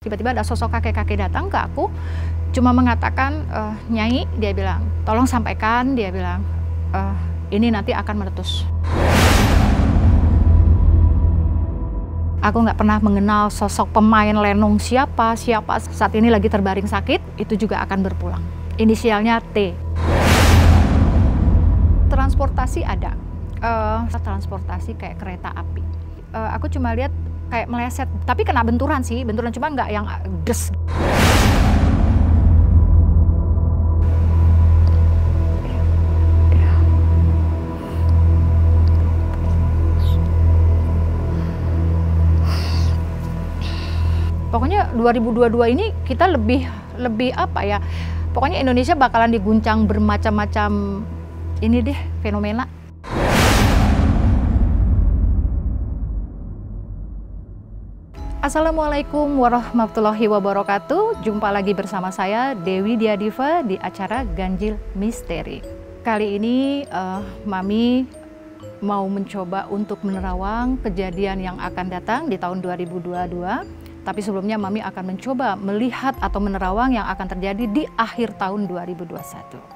Tiba-tiba ada sosok kakek-kakek datang ke aku, cuma mengatakan, "Nyai," dia bilang, "tolong sampaikan," dia bilang, "ini nanti akan meletus." Aku nggak pernah mengenal sosok pemain lenong siapa saat ini lagi terbaring sakit, itu juga akan berpulang. Inisialnya T. Transportasi ada, transportasi kayak kereta api. Aku cuma lihat kayak meleset, tapi kena benturan sih, benturan cuma nggak yang des. Pokoknya 2022 ini kita lebih apa ya, pokoknya Indonesia bakalan diguncang bermacam-macam ini deh, fenomena. Assalamualaikum warahmatullahi wabarakatuh. Jumpa lagi bersama saya Dewi Diadiva di acara Ganjil Misteri. Kali ini Mami mau mencoba untuk menerawang kejadian yang akan datang di tahun 2022. Tapi sebelumnya Mami akan mencoba melihat atau menerawang yang akan terjadi di akhir tahun 2021.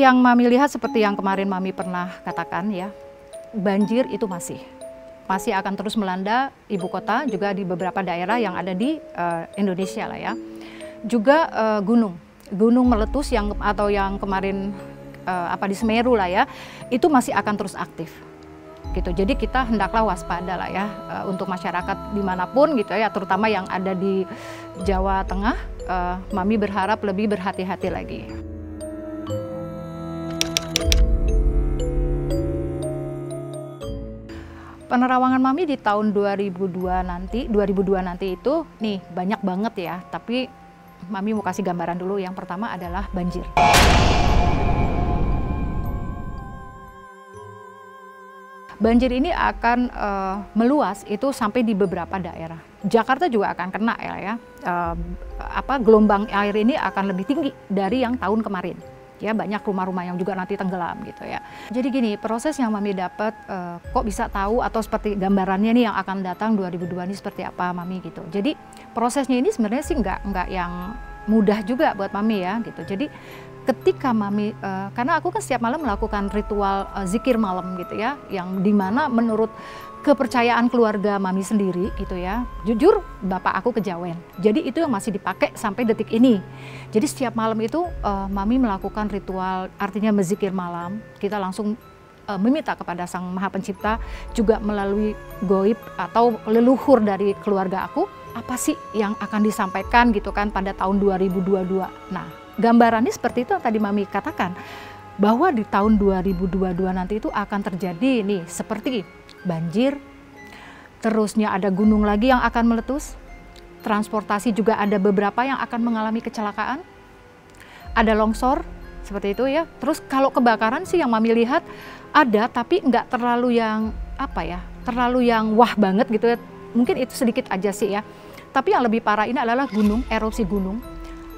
Yang Mami lihat seperti yang kemarin Mami pernah katakan ya, banjir itu masih akan terus melanda ibu kota, juga di beberapa daerah yang ada di Indonesia lah ya. Juga gunung meletus yang kemarin di Semeru lah ya, itu masih akan terus aktif gitu. Jadi kita hendaklah waspada lah ya untuk masyarakat dimanapun gitu ya, terutama yang ada di Jawa Tengah. Mami berharap lebih berhati-hati lagi. Penerawangan Mami di tahun 2002 nanti itu nih banyak banget ya, tapi Mami mau kasih gambaran dulu. Yang pertama adalah banjir. Banjir ini akan meluas itu sampai di beberapa daerah. Jakarta juga akan kena ya. Gelombang air ini akan lebih tinggi dari yang tahun kemarin. Ya, banyak rumah-rumah yang juga nanti tenggelam gitu ya. Jadi gini, proses yang Mami dapat, kok bisa tahu atau seperti gambarannya nih yang akan datang 2002 ini seperti apa Mami gitu. Jadi prosesnya ini sebenarnya sih nggak yang mudah juga buat Mami ya gitu. Jadi ketika Mami, karena aku kan setiap malam melakukan ritual zikir malam gitu ya, yang dimana menurut kepercayaan keluarga Mami sendiri gitu ya, jujur bapak aku kejawen, jadi itu yang masih dipakai sampai detik ini. Jadi setiap malam itu Mami melakukan ritual, artinya menzikir malam, kita langsung meminta kepada Sang Maha Pencipta, juga melalui goib atau leluhur dari keluarga aku, apa sih yang akan disampaikan gitu kan pada tahun 2022. Nah, gambarannya seperti itu yang tadi Mami katakan, bahwa di tahun 2022 nanti itu akan terjadi nih seperti banjir, terusnya ada gunung lagi yang akan meletus, transportasi juga ada beberapa yang akan mengalami kecelakaan, ada longsor seperti itu ya. Terus kalau kebakaran sih yang Mami lihat ada, tapi nggak terlalu yang terlalu yang wah banget gitu ya. Mungkin itu sedikit aja sih ya. Tapi yang lebih parah ini adalah gunung, erupsi gunung,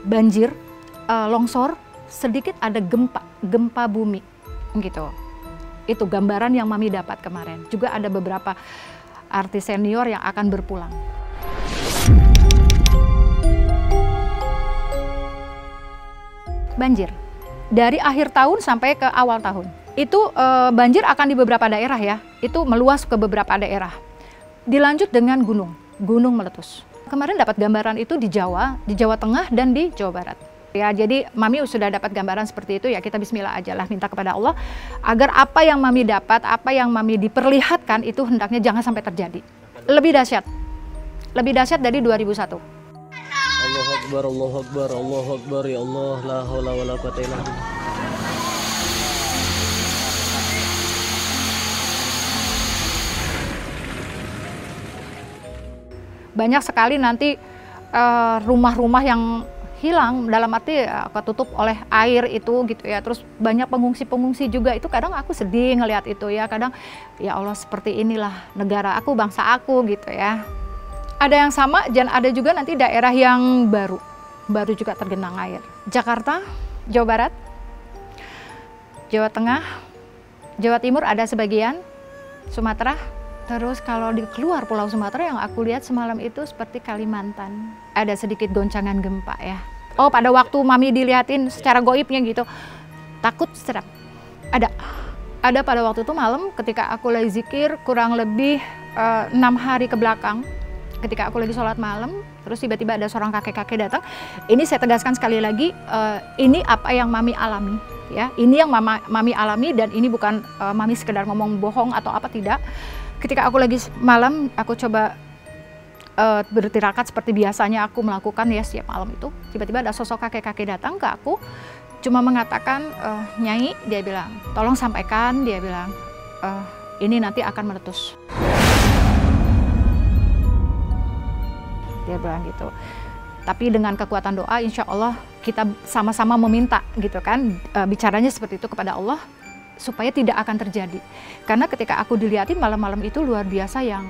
banjir, longsor, sedikit ada gempa bumi gitu. Itu gambaran yang Mami dapat kemarin. Juga ada beberapa artis senior yang akan berpulang. Banjir dari akhir tahun sampai ke awal tahun itu banjir akan di beberapa daerah ya, itu meluas ke beberapa daerah. Dilanjut dengan gunung meletus. Kemarin dapat gambaran itu di Jawa Tengah dan di Jawa Barat. Ya, jadi Mami sudah dapat gambaran seperti itu ya, kita bismillah aja lah, minta kepada Allah agar apa yang Mami dapat, apa yang Mami diperlihatkan itu hendaknya jangan sampai terjadi. Lebih dahsyat dari 2001. Allahu Akbar, Allahu Akbar, Allahu Akbar, ya Allah, la haula wala quwata illa billah. Banyak sekali nanti rumah-rumah yang hilang, dalam arti ketutup oleh air itu gitu ya. Terus banyak pengungsi-pengungsi juga, itu kadang aku sedih ngelihat itu ya. Kadang ya Allah, seperti inilah negara aku, bangsa aku gitu ya. Ada yang sama dan ada juga nanti daerah yang baru juga tergenang air. Jakarta, Jawa Barat, Jawa Tengah, Jawa Timur ada sebagian, Sumatera. Terus kalau di keluar Pulau Sumatera yang aku lihat semalam itu seperti Kalimantan. Ada sedikit goncangan gempa ya. Oh, pada waktu Mami dilihatin secara goibnya gitu, takut serem. Ada pada waktu itu malam ketika aku lagi zikir kurang lebih 6 hari ke belakang. Ketika aku lagi sholat malam, terus tiba-tiba ada seorang kakek-kakek datang. Ini saya tegaskan sekali lagi, ini apa yang Mami alami. Ya, ini yang Mami alami dan ini bukan Mami sekedar ngomong bohong atau apa, tidak. Ketika aku lagi malam, aku coba bertirakat seperti biasanya aku melakukan ya setiap malam itu. Tiba-tiba ada sosok kakek-kakek datang ke aku, cuma mengatakan, Nyai, dia bilang, tolong sampaikan, dia bilang, ini nanti akan meletus. Dia bilang gitu. Tapi dengan kekuatan doa, insya Allah kita sama-sama meminta gitu kan, bicaranya seperti itu kepada Allah, supaya tidak akan terjadi. Karena ketika aku dilihatin malam-malam itu luar biasa yang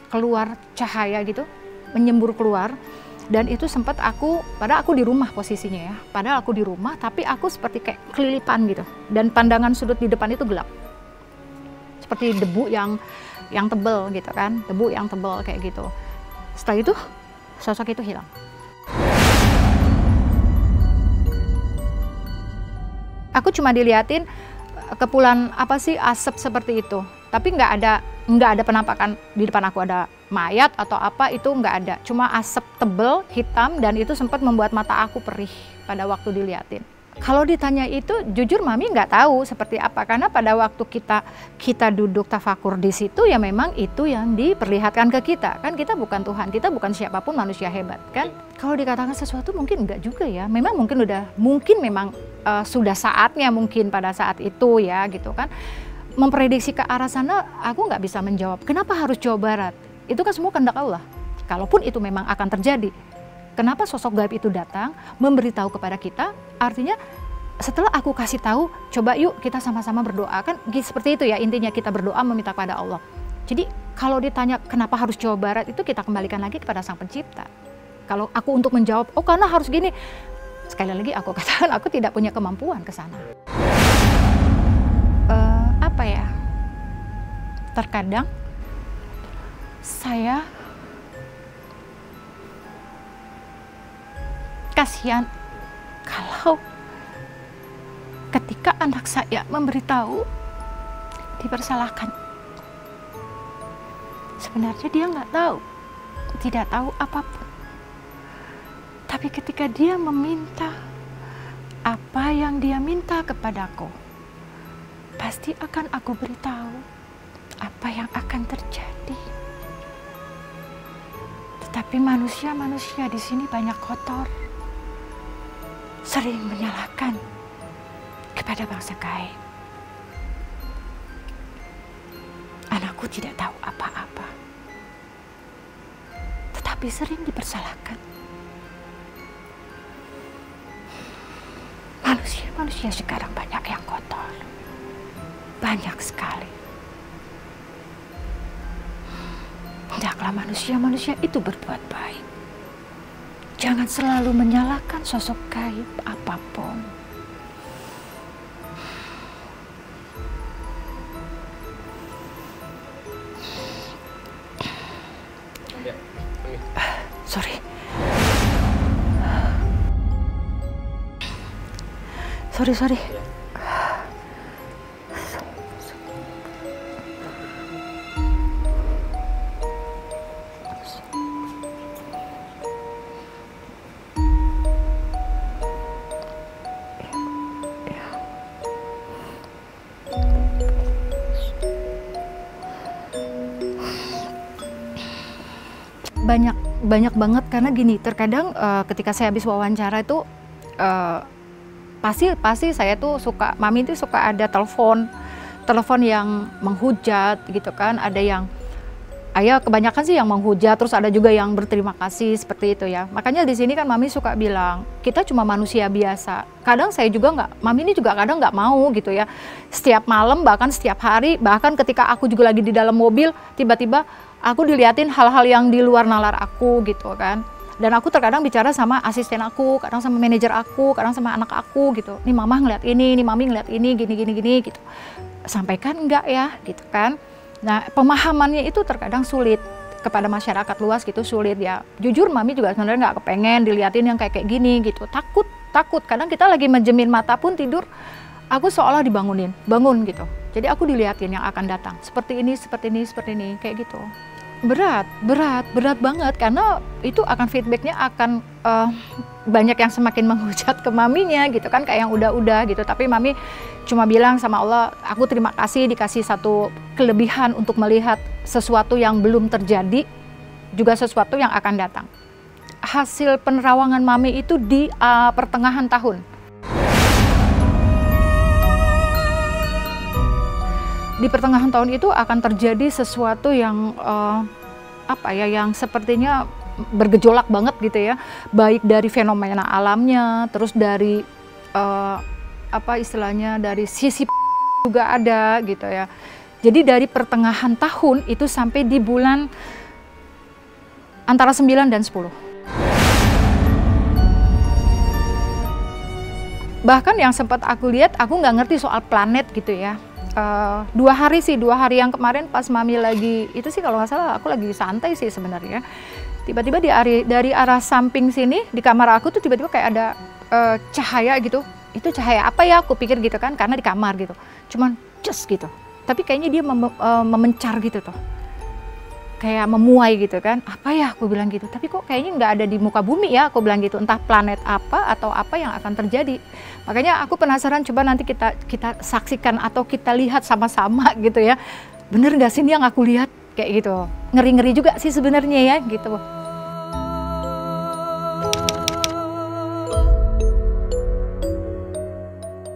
keluar cahaya gitu, menyembur keluar. Dan itu sempat padahal aku di rumah posisinya ya, padahal aku di rumah, tapi aku seperti kayak kelilipan gitu. Dan pandangan sudut di depan itu gelap, seperti debu yang tebel gitu kan, debu yang tebel kayak gitu. Setelah itu sosok itu hilang. Aku cuma dilihatin kepulan asap seperti itu, tapi nggak ada penampakan di depan aku ada mayat atau apa, itu nggak ada, cuma asap tebel hitam dan itu sempat membuat mata aku perih pada waktu dilihatin. Kalau ditanya itu, jujur Mami nggak tahu seperti apa, karena pada waktu kita duduk tafakur di situ ya memang itu yang diperlihatkan ke kita, kan kita bukan Tuhan, kita bukan siapapun manusia hebat kan. Kalau dikatakan sesuatu mungkin enggak juga ya, memang memang sudah saatnya mungkin pada saat itu ya gitu kan. Memprediksi ke arah sana aku nggak bisa menjawab. Kenapa harus Jawa Barat? Itu kan semua kehendak Allah. Kalaupun itu memang akan terjadi, kenapa sosok gaib itu datang memberitahu kepada kita? Artinya setelah aku kasih tahu, coba yuk kita sama-sama berdoa, kan seperti itu ya intinya, kita berdoa meminta kepada Allah. Jadi kalau ditanya kenapa harus Jawa Barat, itu kita kembalikan lagi kepada Sang Pencipta. Kalau aku untuk menjawab, oh karena harus gini, sekali lagi aku katakan aku tidak punya kemampuan ke sana. Terkadang saya kasihan kalau ketika anak saya memberitahu dipersalahkan. Sebenarnya dia tidak tahu apapun. Tapi ketika dia meminta apa yang dia minta kepadaku, pasti akan aku beritahu apa yang akan terjadi. Tetapi manusia di sini banyak kotor, sering menyalahkan kepada bangsa gaib. Anakku tidak tahu apa-apa, tetapi sering dipersalahkan. Manusia sekarang banyak yang kotor, banyak sekali. Hendaklah manusia itu berbuat baik. Jangan selalu menyalahkan sosok gaib apapun. Sorry. Banyak banget, karena gini, terkadang ketika saya habis wawancara itu pasti saya tuh Mami itu suka ada telepon yang menghujat gitu kan, ada yang Ya kebanyakan sih yang menghujat, terus ada juga yang berterima kasih seperti itu ya. Makanya di sini kan Mami suka bilang, kita cuma manusia biasa. Kadang saya juga nggak, Mami ini juga kadang nggak mau gitu ya. Setiap malam, bahkan setiap hari, bahkan ketika aku juga lagi di dalam mobil, tiba-tiba aku diliatin hal-hal yang di luar nalar aku gitu kan. Dan aku terkadang bicara sama asisten aku, kadang sama manajer aku, kadang sama anak aku gitu. Nih mama ngeliat ini, nih mami ngeliat ini, gini gitu. Sampaikan enggak ya gitu kan. Nah, pemahamannya itu terkadang sulit kepada masyarakat luas gitu, sulit ya. Jujur Mami juga sebenarnya nggak kepengen diliatin yang kayak gini gitu. Takut. Kadang kita lagi menjemin mata pun tidur, aku seolah dibangunin, bangun gitu. Jadi aku diliatin yang akan datang. Seperti ini, kayak gitu. Berat banget karena itu akan feedbacknya akan banyak yang semakin menghujat ke maminya gitu kan, kayak yang udah gitu. Tapi Mami cuma bilang sama Allah, aku terima kasih dikasih satu kelebihan untuk melihat sesuatu yang belum terjadi, juga sesuatu yang akan datang. Hasil penerawangan Mami itu di pertengahan tahun. Di pertengahan tahun itu akan terjadi sesuatu yang yang sepertinya bergejolak banget gitu ya, baik dari fenomena alamnya, terus dari dari sisi juga ada gitu ya. Jadi dari pertengahan tahun itu sampai di bulan antara 9 dan 10. Bahkan yang sempat aku lihat, aku nggak ngerti soal planet gitu ya. 2 hari yang kemarin pas Mami lagi, itu sih kalau nggak salah aku lagi santai sih sebenarnya. Tiba-tiba dari arah samping sini, di kamar aku tuh tiba-tiba kayak ada cahaya gitu. Itu cahaya apa ya, aku pikir gitu kan, karena di kamar gitu. Cuman just gitu. Tapi kayaknya dia memencar gitu tuh. Kayak memuai gitu kan. Apa ya, aku bilang gitu. Tapi kok kayaknya nggak ada di muka bumi ya, aku bilang gitu. Entah planet apa atau apa yang akan terjadi. Makanya aku penasaran, coba nanti kita saksikan atau kita lihat sama-sama gitu ya. Bener nggak sih ini yang aku lihat? Kayak gitu. Ngeri-ngeri juga sih sebenarnya ya gitu.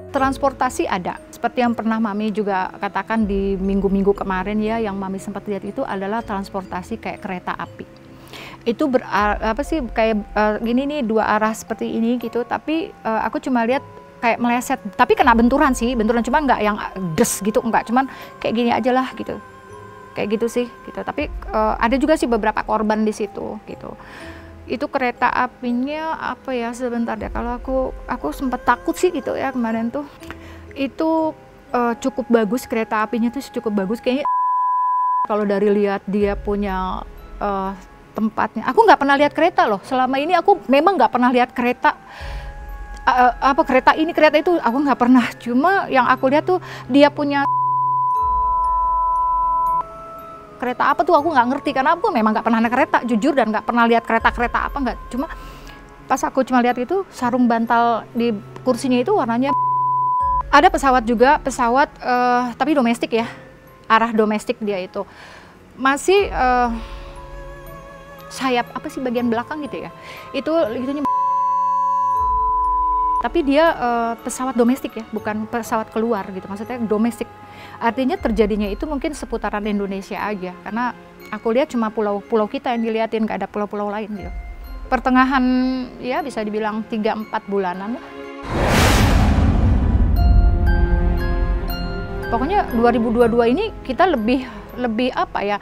Transportasi ada. Seperti yang pernah Mami juga katakan di minggu-minggu kemarin ya, yang Mami sempat lihat itu adalah transportasi kayak kereta api. Itu gini nih, 2 arah seperti ini gitu, tapi aku cuma lihat kayak meleset, tapi kena benturan cuman nggak yang des gitu, enggak, cuman kayak gini aja lah gitu. Kayak gitu sih gitu. Tapi ada juga sih beberapa korban di situ gitu. Itu kereta apinya apa ya, sebentar deh, kalau aku sempat takut sih gitu ya kemarin tuh. Itu cukup bagus, kereta apinya tuh cukup bagus kayaknya. Kalau dari lihat dia punya tempatnya, aku nggak pernah lihat kereta loh selama ini, aku memang nggak pernah lihat kereta kereta itu aku nggak pernah. Cuma yang aku lihat tuh dia punya kereta apa tuh aku nggak ngerti, karena aku memang nggak pernah naik kereta jujur, dan nggak pernah lihat kereta apa, nggak. Cuma pas aku cuma lihat itu sarung bantal di kursinya itu warnanya. Ada pesawat juga, tapi domestik ya, arah domestik dia itu masih sayap apa sih bagian belakang gitu ya, itu itunya. Tapi dia pesawat domestik ya, bukan pesawat keluar gitu, maksudnya domestik. Artinya terjadinya itu mungkin seputaran Indonesia aja, karena aku lihat cuma pulau-pulau kita yang dilihatin, nggak ada pulau-pulau lain gitu. Pertengahan ya bisa dibilang 3-4 bulanan lah. Pokoknya 2022 ini kita lebih apa ya,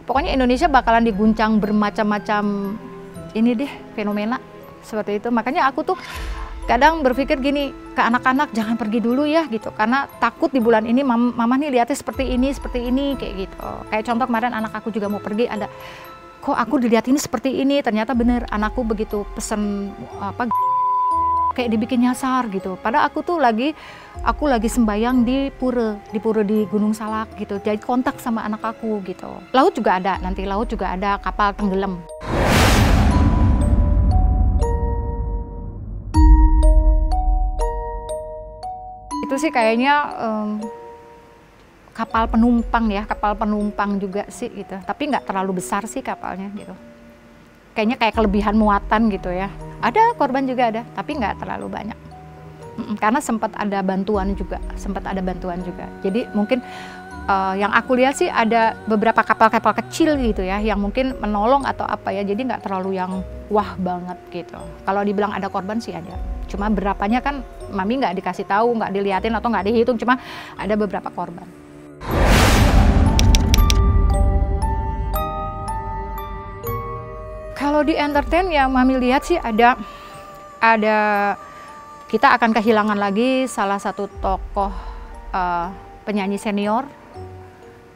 pokoknya Indonesia bakalan diguncang bermacam-macam ini deh, fenomena seperti itu. Makanya aku tuh kadang berpikir gini ke anak-anak, jangan pergi dulu ya gitu, karena takut di bulan ini mama nih lihatnya seperti ini kayak gitu. Kayak contoh kemarin anak aku juga mau pergi, ada kok aku dilihat ini seperti ini, ternyata bener anakku begitu pesen kayak dibikin nyasar gitu. Padahal aku lagi sembayang di pura di Gunung Salak gitu, jadi kontak sama anak aku gitu. Laut juga ada, nanti laut juga ada kapal tenggelam. Itu sih kayaknya kapal penumpang juga sih gitu, tapi nggak terlalu besar sih kapalnya gitu. Kayaknya kayak kelebihan muatan gitu ya. Ada korban juga ada, tapi nggak terlalu banyak. Karena sempat ada bantuan juga. Jadi mungkin Yang aku lihat sih ada beberapa kapal-kapal kecil gitu ya, yang mungkin menolong atau apa ya, jadi nggak terlalu yang wah banget gitu. Kalau dibilang ada korban sih ada, cuma berapanya kan Mami nggak dikasih tahu, nggak diliatin atau nggak dihitung, cuma ada beberapa korban. Kalau di entertain yang Mami lihat sih ada kita akan kehilangan lagi salah satu tokoh penyanyi senior,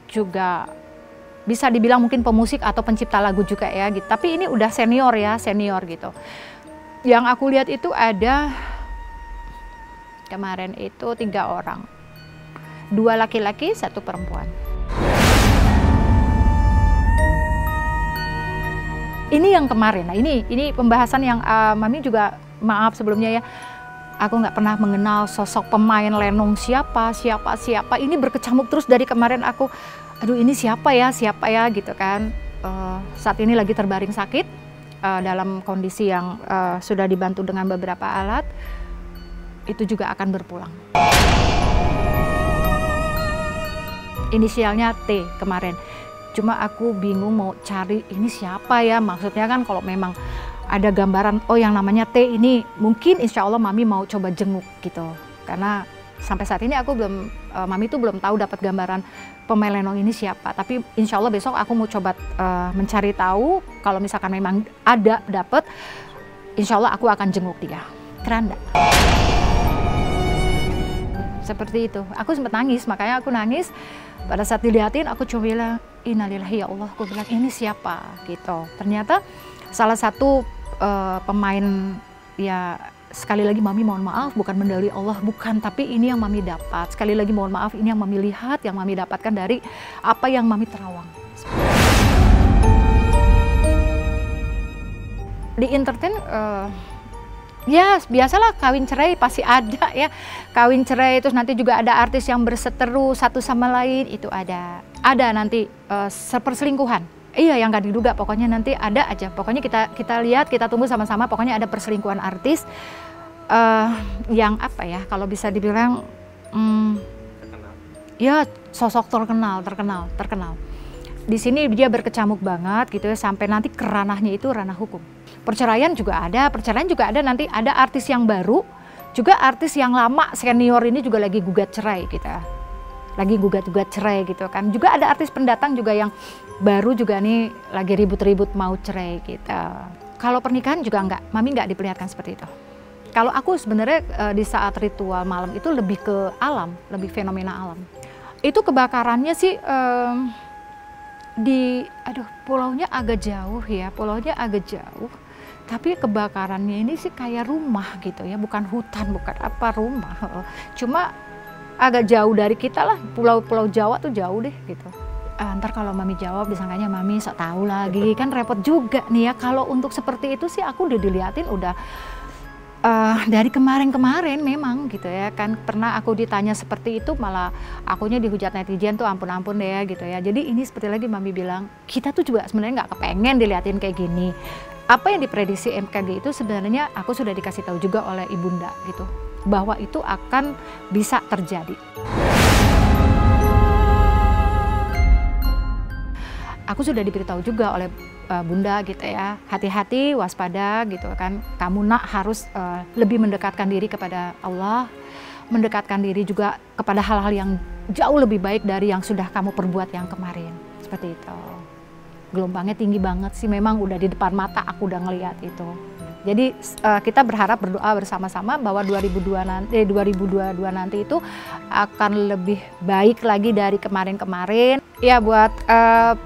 juga bisa dibilang mungkin pemusik atau pencipta lagu juga ya gitu. Tapi ini udah senior ya, senior gitu. Yang aku lihat itu ada kemarin itu 3 orang. 2 laki-laki, 1 perempuan. Ini yang kemarin. Nah, ini pembahasan yang Mami juga maaf sebelumnya ya. Aku nggak pernah mengenal sosok pemain lenong siapa. Ini berkecamuk terus dari kemarin aku, aduh ini siapa ya gitu kan. Saat ini lagi terbaring sakit dalam kondisi yang sudah dibantu dengan beberapa alat. Itu juga akan berpulang. Inisialnya T kemarin. Cuma aku bingung mau cari ini siapa ya. Maksudnya kan kalau memang ada gambaran, oh yang namanya T ini mungkin insya Allah Mami mau coba jenguk gitu. Karena sampai saat ini aku Mami tuh belum tahu dapat gambaran pemain lenong ini siapa. Tapi insya Allah besok aku mau coba mencari tahu, kalau misalkan memang ada dapat, insya Allah aku akan jenguk dia. Keren nggak? Seperti itu, aku sempat nangis, makanya aku nangis. Pada saat dilihatin aku coba bilang, innalillahi ya Allah, aku bilang ini siapa gitu. Ternyata salah satu pemain, ya sekali lagi Mami mohon maaf, bukan medali Allah, bukan, tapi ini yang Mami dapat. Sekali lagi mohon maaf, ini yang Mami lihat, yang Mami dapatkan dari apa yang Mami terawang. Di entertain, ya biasalah kawin cerai pasti ada ya. Kawin cerai, terus nanti juga ada artis yang berseteru satu sama lain, itu ada. Ada nanti perselingkuhan. Iya, yang gak diduga, pokoknya nanti ada aja. Pokoknya kita lihat, kita tunggu sama-sama. Pokoknya ada perselingkuhan artis yang apa ya? Kalau bisa dibilang, ya sosok terkenal. Di sini dia berkecamuk banget gitu ya, sampai nanti ke ranahnya itu ranah hukum. Perceraian juga ada nanti ada artis yang baru, juga artis yang lama senior ini juga lagi gugat cerai gitu ya. Lagi gugat-gugat cerai gitu kan. Juga ada artis pendatang juga yang baru juga nih lagi ribut-ribut mau cerai gitu. Kalau pernikahan juga Mami nggak diperlihatkan seperti itu. Kalau aku sebenarnya di saat ritual malam itu lebih ke alam, lebih fenomena alam. Itu kebakarannya sih pulaunya agak jauh ya, Tapi kebakarannya ini sih kayak rumah gitu ya, bukan hutan, bukan apa, rumah. Cuma agak jauh dari kita lah, pulau-pulau Jawa tuh jauh deh gitu. Ntar kalau Mami jawab disangkanya Mami sok tahu lagi, kan repot juga nih ya. Kalau untuk seperti itu sih aku udah diliatin udah dari kemarin-kemarin memang gitu ya kan. Pernah aku ditanya seperti itu, malah akunya dihujat netizen tuh ampun-ampun deh ya gitu ya. Jadi ini seperti lagi Mami bilang, kita tuh juga sebenarnya nggak kepengen diliatin kayak gini. Apa yang diprediksi MKG itu sebenarnya aku sudah dikasih tahu juga oleh Ibunda gitu, bahwa itu akan bisa terjadi. Aku sudah diberitahu juga oleh Bunda gitu ya, hati-hati, waspada gitu kan. Kamu harus lebih mendekatkan diri kepada Allah, mendekatkan diri juga kepada hal-hal yang jauh lebih baik dari yang sudah kamu perbuat yang kemarin. Seperti itu. Gelombangnya tinggi banget sih, memang udah di depan mata aku udah ngelihat itu. Jadi kita berharap, berdoa bersama-sama bahwa 2022 nanti itu akan lebih baik lagi dari kemarin-kemarin. Ya buat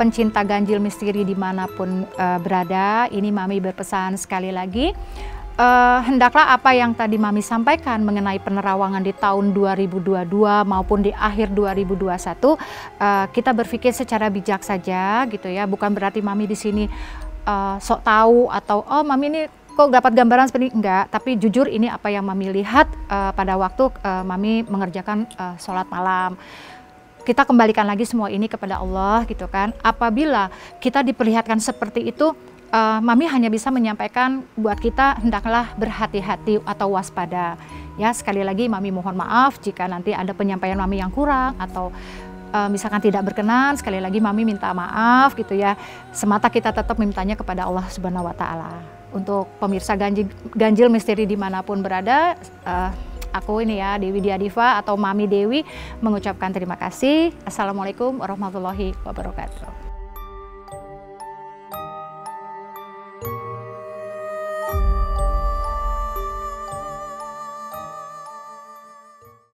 pencinta ganjil misteri dimanapun berada, ini Mami berpesan sekali lagi. Hendaklah apa yang tadi Mami sampaikan mengenai penerawangan di tahun 2022 maupun di akhir 2021, kita berpikir secara bijak saja gitu ya. Bukan berarti Mami di sini sok tahu atau oh Mami ini kok dapat gambaran seperti ini, enggak, tapi jujur ini apa yang Mami lihat pada waktu Mami mengerjakan sholat malam. Kita kembalikan lagi semua ini kepada Allah gitu kan. Apabila kita diperlihatkan seperti itu, Mami hanya bisa menyampaikan buat kita hendaklah berhati-hati atau waspada. Ya sekali lagi Mami mohon maaf jika nanti ada penyampaian Mami yang kurang atau misalkan tidak berkenan, sekali lagi Mami minta maaf gitu ya. Semata kita tetap mintanya kepada Allah Subhanahu wa Ta'ala. Untuk pemirsa Ganjil Misteri dimanapun berada, aku ini ya, Dewi Diadiva atau Mami Dewi mengucapkan terima kasih. Assalamualaikum warahmatullahi wabarakatuh.